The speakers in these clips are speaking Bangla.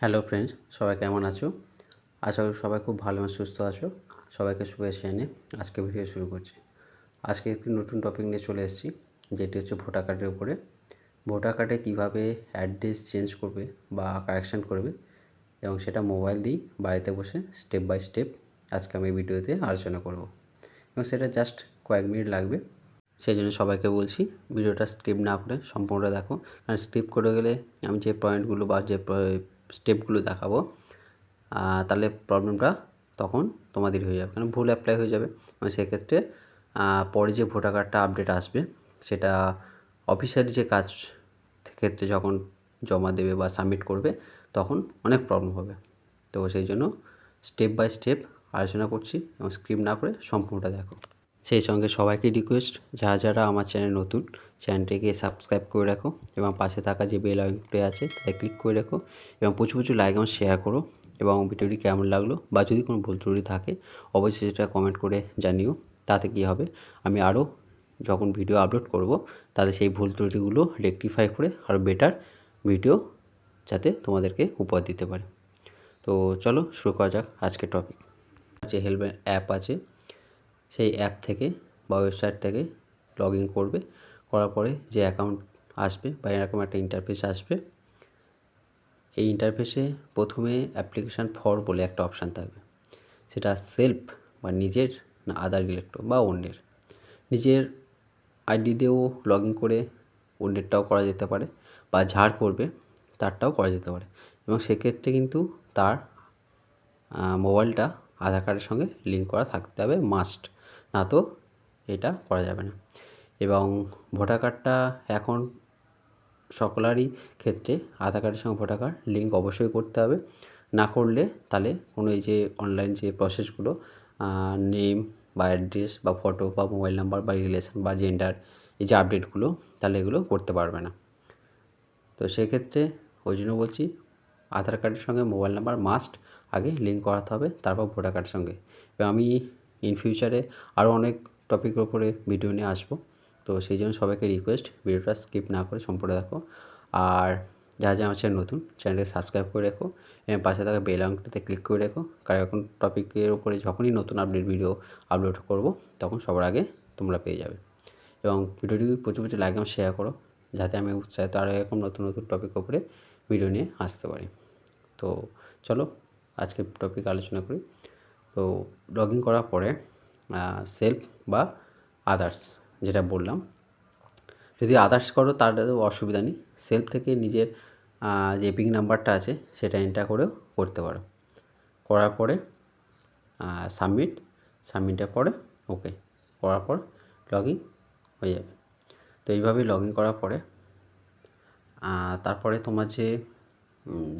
হ্যালো ফ্রেন্ডস, সবাই কেমন আছো? আশা করি সবাই খুব ভালো এবং সুস্থ আছো। সবাইকে শুভেচ্ছা জানিয়ে আজকে ভিডিও শুরু করছি। আজকে একটি নতুন টপিক নিয়ে চলে এসেছি, যেটি হচ্ছে ভোটার কার্ডের উপরে। ভোটার কার্ডে কীভাবে অ্যাড্রেস চেঞ্জ করবে বা কারেকশান করবে এবং সেটা মোবাইল দিয়েই বাড়িতে বসে স্টেপ বাই স্টেপ আজকে আমি ভিডিওতে আলোচনা করব এবং সেটা জাস্ট কয়েক মিনিট লাগবে। সেই জন্য সবাইকে বলছি ভিডিওটা স্কিপ না করে সম্পূর্ণটা দেখো, কারণ স্কিপ করে গেলে আমি যে পয়েন্টগুলো বা যে স্টেপগুলো দেখাবো তাহলে প্রবলেমটা তখন তোমাদের হয়ে যাবে, কারণ ভুল অ্যাপ্লাই হয়ে যাবে এবং সেক্ষেত্রে পরে যে ভোটার কার্ডটা আপডেট আসবে সেটা অফিসের যে কাজ ক্ষেত্রে যখন জমা দেবে বা সাবমিট করবে তখন অনেক প্রবলেম হবে। তো সেই জন্য স্টেপ বাই স্টেপ আলোচনা করছি এবং স্কিপ না করে সম্পূর্ণটা দেখো। সেই সঙ্গে সবাইকে রিকোয়েস্ট, যারা আমার চ্যানেল নতুন, চ্যানেলটিকে সাবস্ক্রাইব করে রাখো এবং পাশে থাকা যে বেল আইকনটি আছে তাতে ক্লিক করে রাখো এবং প্রচুর লাইক এবং শেয়ার করো এবং ভিডিওটি কেমন লাগলো বা যদি কোনো ভুল ত্রুটি থাকে অবশ্যই সেটা কমেন্ট করে জানিও। তাতে কী হবে, আমি আরও যখন ভিডিও আপলোড করব তাহলে সেই ভুল ত্রুটিগুলো রেকটিফাই করে আরও বেটার ভিডিও যাতে তোমাদেরকে উপহার দিতে পারে। তো চলো শুরু করা যাক আজকের টপিক। যে হেল্প অ্যাপ আছে সেই অ্যাপ থেকে বা ওয়েবসাইট থেকে লগ ইন করবে, করার পরে যে অ্যাকাউন্ট আসবে বা এরকম একটা ইন্টারফেস আসবে। এই ইন্টারফেসে প্রথমে অ্যাপ্লিকেশান ফর বলে একটা অপশান থাকবে, সেটা সেলফ বা নিজের না আদার রিলেক্ট বা অন্যের। নিজের আইডি দিয়েও লগ ইন করে অন্যেরটাও করা যেতে পারে বা যার করবে তারটাও করা যেতে পারে এবং সেক্ষেত্রে কিন্তু তার মোবাইলটা আধার কার্ডের সঙ্গে লিঙ্ক করা থাকতে হবে মাস্ট, না তো এটা করা যাবে না। এবং ভোটার কার্ডটা এখন সকলেরই ক্ষেত্রে আধার কার্ডের সঙ্গে ভোটার কার্ড লিঙ্ক অবশ্যই করতে হবে, না করলে তাহলে কোনো এই যে অনলাইন যে প্রসেসগুলো নেম বা অ্যাড্রেস বা ফটো বা মোবাইল নাম্বার বা রিলেশন বা জেন্ডার এই যে আপডেটগুলো তাহলে এগুলো করতে পারবে না। তো সেক্ষেত্রে ওই জন্য বলছি আধার কার্ডের সঙ্গে মোবাইল নাম্বার মাস্ট আগে লিঙ্ক করাতে হবে, তারপর ভোটার কার্ডের সঙ্গে। এবং আমি ইন ফিউচারে আরও অনেক টপিকের ওপরে ভিডিও নিয়ে আসবো, তো সেই জন্য সবাইকে রিকোয়েস্ট ভিডিওটা স্কিপ না করে সম্পূর্ণ দেখো। আর যারা আমার চ্যানেল নতুন, চ্যানেলকে সাবস্ক্রাইব করে রেখো এবং পাশে থাকা বেল আইকনটাতে ক্লিক করে রেখো, কারণ এখন টপিকের ওপরে যখনই নতুন আপডেট ভিডিও আপলোড করব তখন সবার আগে তোমরা পেয়ে যাবে। এবং ভিডিওটি প্রচুর লাইক এবং শেয়ার করো যাতে আমি উৎসাহিত আরও এরকম নতুন টপিক ওপরে ভিডিও নিয়ে আসতে পারি। তো চলো আজকে টপিক আলোচনা করি। তো লগ ইন করার পরে সেলফ বা আদার্স যেটা বললাম, যদি আদার্স করো তার অসুবিধা নেই, সেলফ থেকে নিজের যে পিং নাম্বারটা আছে সেটা এন্টার করেও করতে পারো। করার পরে সাবমিটের পরে ওকে করার পর লগ ইন হয়ে যাবে। তো এইভাবেই লগ ইন করার পরে তারপরে তোমার যে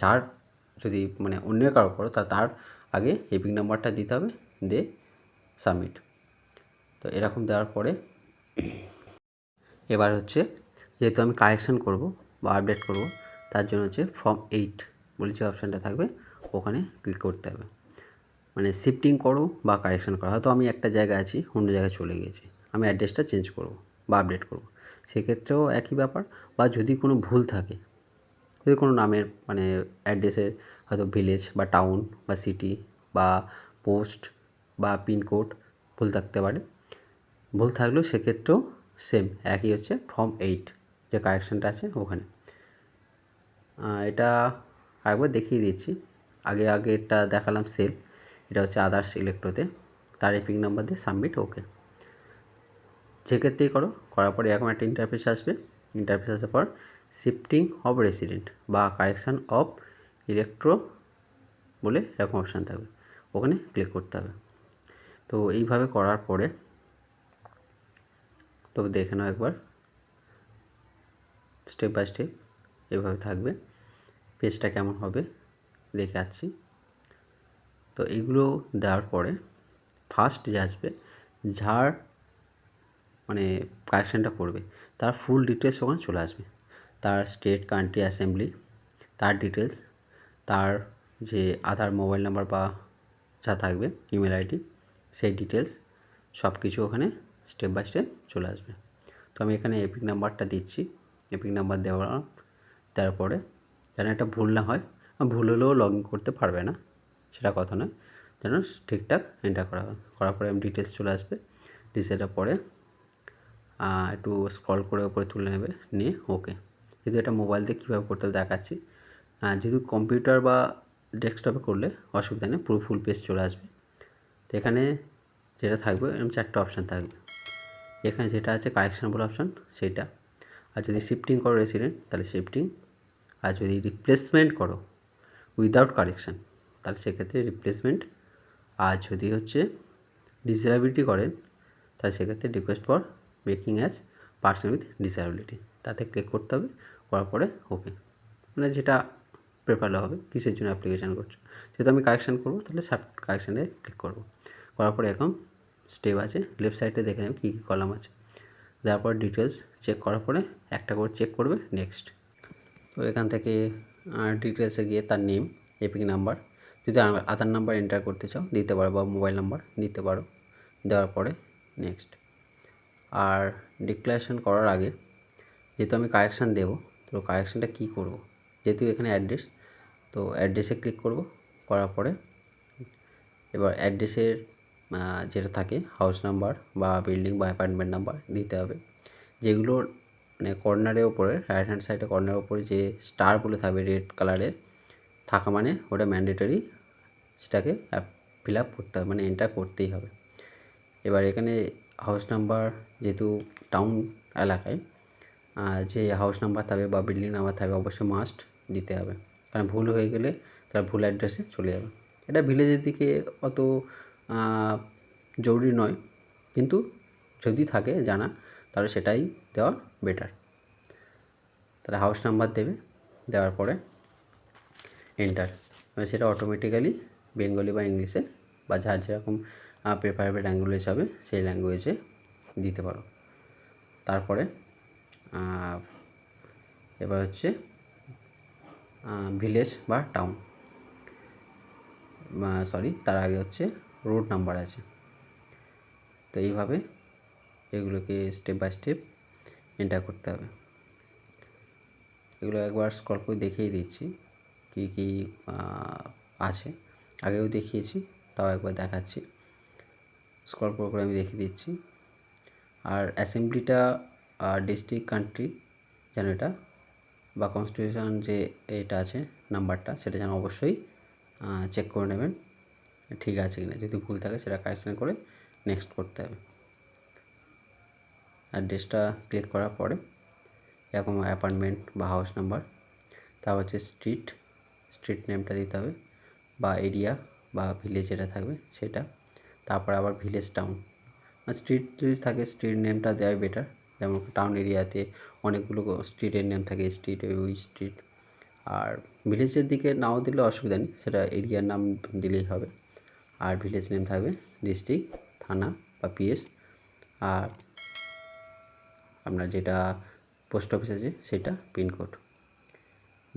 যার যদি মানে অন্যের কারো করো তার আগে এপিক নাম্বারটা দিতে হবে, দিয়ে সাবমিট। তো এরকম দেওয়ার পরে এবার হচ্ছে যেহেতু আমি কারেকশান করব বা আপডেট করব, তার জন্য হচ্ছে ফর্ম 8 বলে যে অপশানটা থাকবে ওখানে ক্লিক করতে হবে। মানে শিফটিং করো বা কারেকশান করো, হয়তো আমি একটা জায়গায় আছি অন্য জায়গায় চলে গিয়েছি, আমি অ্যাড্রেসটা চেঞ্জ করব বা আপডেট করব, সেক্ষেত্রেও একই ব্যাপার। বা যদি কোনো ভুল থাকে, যদি কোনো নামের মানে অ্যাড্রেসের হয়তো ভিলেজ বা টাউন বা সিটি বা পোস্ট বা পিনকোড ভুল থাকতে পারে, ভুল থাকলেও সেক্ষেত্রেও সেম একই হচ্ছে ফর্ম 8 যে কারেকশানটা আছে ওখানে। এটা আরেকবার দেখিয়ে দিচ্ছি। আগেরটা দেখালাম সেলফ, এটা হচ্ছে আদার্স ইলেক্ট্রোতে, তার এপিক নাম্বার দিয়ে সাবমিট ওকে যেক্ষেত্রেই করো। করার পরে এরকম একটা ইন্টারফেস আসবে, ইন্টারফেস আসার পর শিফটিং অফ রেসিডেন্ট বা কারেকশান অফ ইলেক্ট্রো বলে এরকম অপশান থাকবে, ওখানে ক্লিক করতে হবে। তো এইভাবে করার পরে তো দেখে নাও একবার স্টেপ বাই স্টেপ এভাবে থাকবে, পেজটা কেমন হবে দেখে আসছি। তো এইগুলো দেওয়ার পরে ফার্স্ট যে আসবে, যার মানে কারেকশানটা করবে তার ফুল ডিটেলস ওখানে চলে আসবে, তার স্টেট, কান্ট্রি, অ্যাসেম্বলি, তার ডিটেলস, তার যে আধার মোবাইল নাম্বার বা যা থাকবে ইমেল আইডি, সেই ডিটেলস সব কিছু ওখানে স্টেপ বাই স্টেপ চলে আসবে। তো আমি এখানে এপিক নাম্বারটা দিচ্ছি, এপিক নাম্বার দেওয়ার পরে যেন একটা ভুল না হয়, ভুল হলেও লগ ইন করতে পারবে না, সেটা কথা নয়, যেন ঠিকঠাক এন্টার করার পরে ডিটেলস চলে আসবে। ডিটেলসের পরে একটু স্ক্রল করে উপরে তুলে নেবে, নিয়ে ওকে। যেহেতু এটা মোবাইল দিয়ে কীভাবে করতে হবে দেখাচ্ছি। যেহেতু কম্পিউটার বা ডেস্কটপে করলে অসুবিধা নেই, পুরো ফুল পেজ চলে আসবে। তো এখানে যেটা থাকবে এরকম 4টে অপশান থাকবে। এখানে যেটা আছে কারেকশান বলে অপশান, সেইটা। আর যদি শিফটিং করো রেসিডেন্ট, তাহলে শিফটিং। আর যদি রিপ্লেসমেন্ট করো উইদাউট কারেকশান, তাহলে সেক্ষেত্রে রিপ্লেসমেন্ট। আর যদি হচ্ছে ডিসেবিলিটি করেন, তাহলে সেক্ষেত্রে request for making as person with disability, তাতে ক্লিক করতে হবে। করার পরে ওকে, মানে যেটা প্রেফারলে হবে, কিসের জন্য অ্যাপ্লিকেশান করছো। যেহেতু আমি কারেকশান করবো, তাহলে কারেকশানে ক্লিক করবো। করার পরে এখন স্টেপ আছে, লেফট সাইডে দেখে নেবে কী কী কলাম আছে। দেওয়ার পর ডিটেলস চেক করার পরে একটা করে চেক করবে, নেক্সট। তো এখান থেকে ডিটেলসে গিয়ে তার নেম, এপিক নাম্বার, যদি আধার নাম্বার এন্টার করতে চাও দিতে পারো, বা মোবাইল নাম্বার দিতে পারো। দেওয়ার পরে নেক্সট। আর ডিক্লারেশন করার আগে, যেহেতু আমি কারেকশান দেবো, তো কারেকশানটা কী করবো, যেহেতু এখানে অ্যাড্রেস, তো অ্যাড্রেসে ক্লিক করব। করার পরে এবার অ্যাড্রেসের যেটা থাকে হাউস নাম্বার বা বিল্ডিং বা অ্যাপার্টমেন্ট নাম্বার দিতে হবে। যেগুলো মানে কর্নারের ওপরে, রাইট হ্যান্ড সাইডে কর্নারের ওপরে যে স্টার বলে থাকবে রেড কালারের থাকা, মানে ওটা ম্যান্ডেটরি, সেটাকে ফিল আপ করতে হবে, মানে এন্টার করতেই হবে। এবার এখানে হাউস নাম্বার, যেহেতু টাউন এলাকায় যে হাউস নাম্বার থাকবে বা বিল্ডিং নাম্বার থাকবে অবশ্যই মাস্ট দিতে হবে, কারণ ভুল হয়ে গেলে তারা ভুল অ্যাড্রেসে চলে যাবে। এটা ভিলেজের দিকে অত জরুরি নয়, কিন্তু যদি থাকে জানা, তাহলে সেটাই দেওয়া বেটার। তাহলে হাউস নাম্বার দেবে, দেওয়ার পরে এন্টার, সেটা অটোমেটিক্যালি বেঙ্গলি বা ইংলিশে বা যার যেরকম প্রেফারেবল ল্যাঙ্গুয়েজ হবে সেই ল্যাঙ্গুয়েজে দিতে পারো। তারপরে এবার হচ্ছে ভিলেজ বা টাউন, তার আগে হচ্ছে রোড নাম্বার আছে। তো এইভাবে এগুলোকে স্টেপ বাই স্টেপ এন্টার করতে হবে। এগুলো একবার স্ক্রল করে দেখিয়ে দিচ্ছি কী কী আছে, আগেও দেখিয়েছি, তাও একবার দেখাচ্ছি। স্ক্রল করে আমি দেখিয়ে দিচ্ছি। আর অ্যাসেম্বলিটা ডিস্ট্রিক্ট কান্ট্রি যেন এটা, বা কনস্টিটিউশন যে এটা আছে নাম্বারটা, সেটা যেন অবশ্যই চেক করে নেবেন ঠিক আছে কিনা। যদি ভুল থাকে সেটা কারেকশন করে নেক্সট করতে হবে। অ্যাড্রেসটা ক্লিক করার পরে এরকম অ্যাপার্টমেন্ট বা হাউস নাম্বার, তারপর হচ্ছে স্ট্রিট নেমটা দিতে হবে, বা এরিয়া বা ভিলেজ যেটা থাকবে সেটা। তারপর আবার ভিলেজ টাউন, স্ট্রিট যদি থাকে স্ট্রিট নেমটা দেওয়াই বেটার। যেমন টাউন এরিয়াতে অনেকগুলো স্ট্রিটের নেম থাকে, স্ট্রিট, ওই স্ট্রিট। আর ভিলেজের দিকে নাও দিলে অসুবিধা নেই, সেটা এরিয়ার নাম দিলেই হবে। আর ভিলেজ নেম থাকবে ডিস্ট্রিক্ট, থানা বা পিএস, আর আপনার যেটা পোস্ট অফিস আছে সেটা পিনকোড।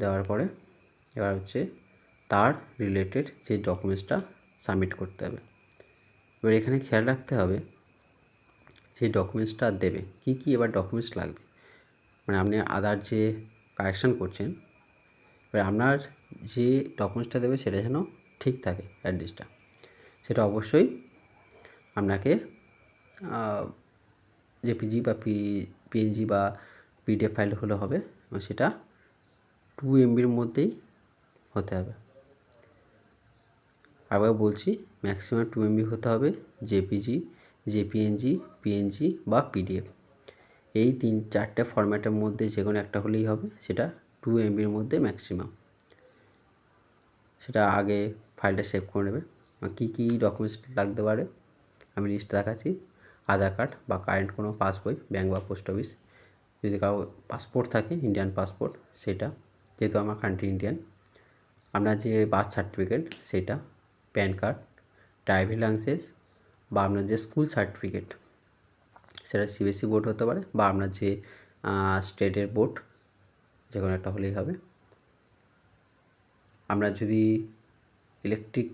দেওয়ার পরে এবার হচ্ছে তার রিলেটেড যে ডকুমেন্টসটা সাবমিট করতে হবে। এবার এখানে খেয়াল রাখতে হবে সেই ডকুমেন্টসটা দেবে কী কী, এবার ডকুমেন্টস লাগবে, মানে আপনি আধার যে কারেকশান করছেন, এবার আপনার যে ডকুমেন্টসটা দেবে সেটা যেন ঠিক থাকে, অ্যাড্রেসটা সেটা অবশ্যই আপনাকে জেপিজি বা পিএনজি বা পিডিএফ ফাইল হলে হবে, এবং সেটা 2 MBর মধ্যেই হতে হবে। আবার বলছি, ম্যাক্সিমাম 2 MB হতে হবে, জেপিজি, জেপিএনজি, পিএনজি বা পিডিএফ, এই 3-4টে ফরম্যাটের মধ্যে যে কোনো একটা হলেই হবে, সেটা 2 MBর মধ্যে ম্যাক্সিমাম। সেটা আগে ফাইলটা সেভ করে নেবে। কী কী ডকুমেন্টস লাগতে পারে আমি লিস্ট দেখাচ্ছি। আধার কার্ড বা কারেন্ট কোনো পাসবই, ব্যাঙ্ক বা পোস্ট অফিস, যদি কারো পাসপোর্ট থাকে ইন্ডিয়ান পাসপোর্ট সেটা, যেহেতু আমার কান্ট্রি ইন্ডিয়ান। আপনার যে বার্থ সার্টিফিকেট সেটা, প্যান কার্ড, ড্রাইভিং লাইসেন্স, বা আপনার যে স্কুল সার্টিফিকেট, সেটা সিবিএসসি বোর্ড হতে পারে, বা আপনার যে স্টেটের বোর্ড, যে কোনো একটা হলেই হবে। আপনার যদি ইলেকট্রিক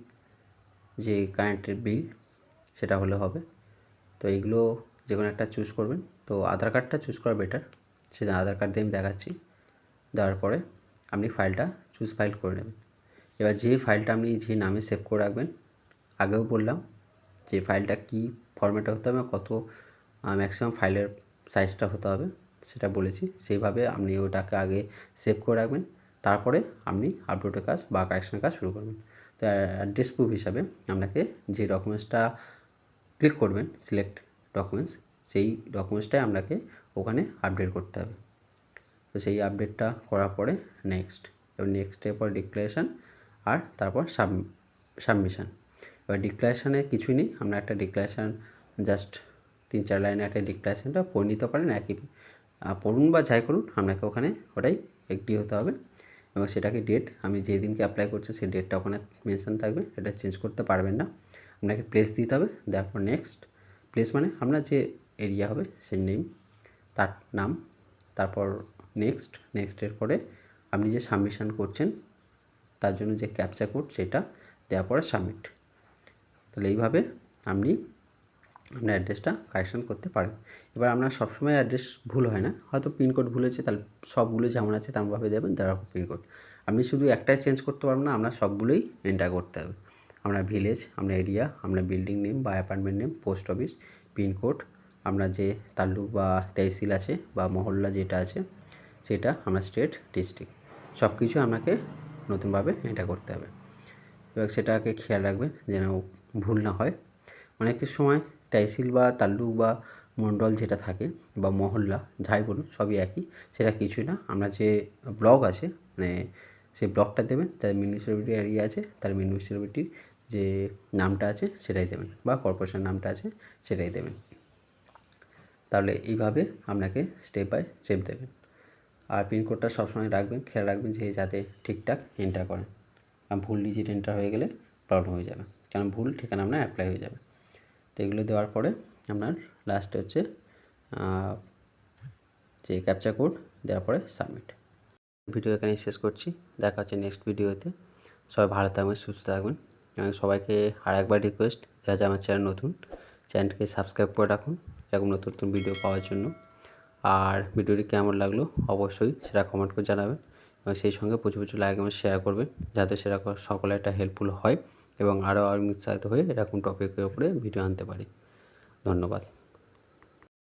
যে কারেন্টের বিল সেটা হলে হবে। তো এইগুলো যে কোনো একটা চুজ করবেন। তো আধার কার্ডটা চুজ করা বেটার, সেটা আধার কার্ড দিয়ে আমি দেখাচ্ছি। দেওয়ার পরে আপনি ফাইলটা চুজ ফাইল করে নেবেন। এবার যে ফাইলটা আপনি যে নামে সেভ করে রাখবেন, আগেও বললাম যে ফাইলটা কী ফরম্যাটে হতে হবে, কত ম্যাক্সিমাম ফাইলের সাইজটা হতে হবে সেটা বলেছি। সেইভাবে আপনি ওটাকে আগে সেভ করে রাখবেন, তারপরে আপনি আপলোডের কাজ বা কারেকশনের কাজ শুরু করবেন। তো অ্যাড্রেস প্রুফ হিসাবে আপনাকে যে ডকুমেন্টসটা ক্লিক করবেন, সিলেক্ট ডকুমেন্টস, সেই ডকুমেন্টসটাই আপনাকে ওখানে আপডেট করতে হবে। তো সেই আপডেটটা করার পরে নেক্সট, এবার নেক্সটের পর ডিক্লারেশান, আর তারপর সাবমিশান। এবার ডিক্লারেশানে কিছুই নেই, আমরা একটা ডিক্লারেশান জাস্ট 3-4 লাইনে একটা ডিক্লারেশানটা পড়ে নিতে পারেন, একই পড়ুন বা যাই করুন, আপনাকে ওখানে ওটাই এগ্রি হতে হবে। এবং সেটাকে ডেট, আমি যেদিনকে অ্যাপ্লাই করছি সেই ডেটটা ওখানে মেনশন থাকবে, এটা চেঞ্জ করতে পারবেন না। আপনাকে প্লেস দিতে হবে, দেওয়ার পর নেক্সট। প্লেস মানে আপনার যে এরিয়া হবে সেই নেম, তার নাম, তারপর নেক্সটের পরে আপনি যে সাবমিশান করছেন তার জন্য যে ক্যাপচা কোড সেটা দেওয়ার পরে সাবমিট। তাহলে এইভাবে আপনি আপনার অ্যাড্রেসটা কারেকশান করতে পারেন। এবার আপনার সবসময় অ্যাড্রেস ভুল হয় না, হয়তো পিনকোড ভুল হয়েছে, তাহলে সবগুলো যেমন আছে তেমনভাবে দেবেন, দেওয়ার পর পিনকোড। আপনি শুধু একটাই চেঞ্জ করতে পারবেন না, আপনার সবগুলোই এন্টার করতে হবে। আপনার ভিলেজ, আপনার এরিয়া, আপনার বিল্ডিং নেম বা apartment name, post office, pincode, আপনার যে তালুক বা তহসিল আছে বা মহল্লা যেটা আছে সেটা, আপনার স্টেট, ডিস্ট্রিক্ট, সব কিছু আপনাকে নতুনভাবে এন্টার করতে হবে। এবার সেটাকে খেয়াল রাখবেন যেন ভুল না হয়। অনেকের সময় তহসিল বা তালুক বা মণ্ডল যেটা থাকে বা মহল্লা যাই বলুন সবই একই, সেটা কিছুই না। আমরা যে ব্লক আছে মানে সেই ব্লকটা দেবেন, তার মিউনিসিপ্যালিটি এরিয়া আছে তার মিউনিসিপ্যালিটির যে নামটা আছে সেটাই দেবেন, বা কর্পোরেশন নামটা আছে সেটাই দেবেন। তাহলে এইভাবে আপনাকে স্টেপ বাই স্টেপ দেবেন। আর পিনকোডটা সবসময় রাখবেন, খেয়াল রাখবেন যে যাতে ঠিকঠাক এন্টার করেন, আর ভুল ডিজিট এন্টার হয়ে গেলে প্রবলেম হয়ে যাবে, কারণ ভুল ঠিকানা আপনার অ্যাপ্লাই হয়ে যাবে। তো এগুলো দেওয়ার পরে আপনার লাস্টে হচ্ছে যে ক্যাপচা কোড দেওয়ার পরে সাবমিট। ভিডিও এখানেই শেষ করছি, দেখা হচ্ছে নেক্সট ভিডিওতে। সবাই ভালো থাকবেন, সুস্থ থাকবেন, এবং সবাইকে আর একবার রিকোয়েস্ট, যারা আমার চ্যানেল নতুন, চ্যানেলটিকে সাবস্ক্রাইব করে রাখুন এরকম নতুন নতুন ভিডিও পাওয়ার জন্য। আর ভিডিওটি কেমন লাগলো অবশ্যই সেটা কমেন্ট করে জানাবেন, এবং সেই সঙ্গে প্রচুর প্রচুর লাইক এবং শেয়ার করবেন, যাতে সেটা সকলে একটা হেল্পফুল হয় এবং আরও উৎসাহিত হয়ে এরকম টপিকের উপরে ভিডিও আনতে পারি। ধন্যবাদ।